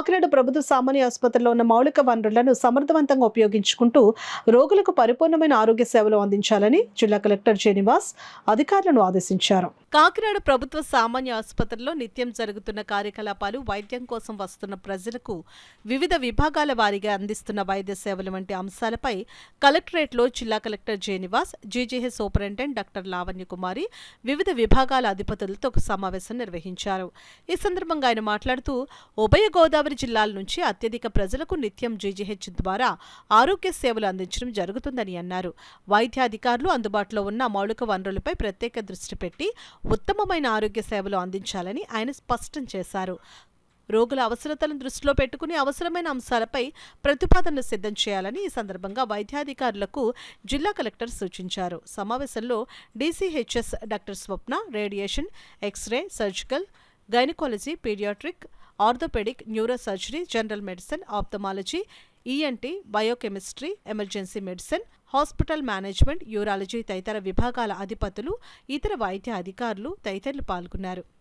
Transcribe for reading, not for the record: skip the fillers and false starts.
కాకినాడ ప్రభుత్వ సామాన్య ఆసుపత్రిలో ఉన్న మౌలిక వనరులను సమర్థవంతంగా ఉపయోగించుకుంటూ రోగులకు పరిపూర్ణమైన ఆరోగ్య సేవలు అందించాలని జిల్లా కలెక్టర్ శ్రీనివాస్ అధికారులను ఆదేశించారు. కాకినాడ ప్రభుత్వ సామాన్య ఆసుపత్రిలో నిత్యం జరుగుతున్న కార్యకలాపాలు, వైద్యం కోసం వస్తున్న ప్రజలకు వివిధ విభాగాల వారీగా అందిస్తున్న వైద్య సేవలు వంటి అంశాలపై కలెక్టరేట్లో జిల్లా collector Srinivas, GGH superintendent doctor Lavanya Kumari వివిధ విభాగాల అధిపతులతో ఒక సమావేశం నిర్వహించారు. ఈ సందర్భంగా ఆయన మాట్లాడుతూ ఉభయ గోదావరి జిల్లాల నుంచి అత్యధిక ప్రజలకు నిత్యం జీజీహెచ్ ద్వారా ఆరోగ్య సేవలు అందించడం జరుగుతుందని అన్నారు. వైద్యాధికారులు అందుబాటులో ఉన్న మౌలిక వనరులపై ప్రత్యేక దృష్టి పెట్టి ఉత్తమమైన ఆరోగ్య సేవలు అందించాలని ఆయన స్పష్టం చేశారు. రోగుల అవసరతలను దృష్టిలో పెట్టుకుని అవసరమైన అంశాలపై ప్రతిపాదనలు సిద్ధం చేయాలని ఈ సందర్భంగా వైద్యాధికారులకు జిల్లా కలెక్టర్ సూచించారు. సమావేశంలో DCHS doctor Swapna, radiation, X-ray, surgical, gynaecology, paediatric, orthopaedic, neuro surgery, general medicine, ophthalmology, ENT, biochemistry, emergency medicine, hospital management, urology తదితర విభాగాల అధిపతులు, ఇతర వైద్య అధికారులు తదితరులు పాల్గొన్నారు.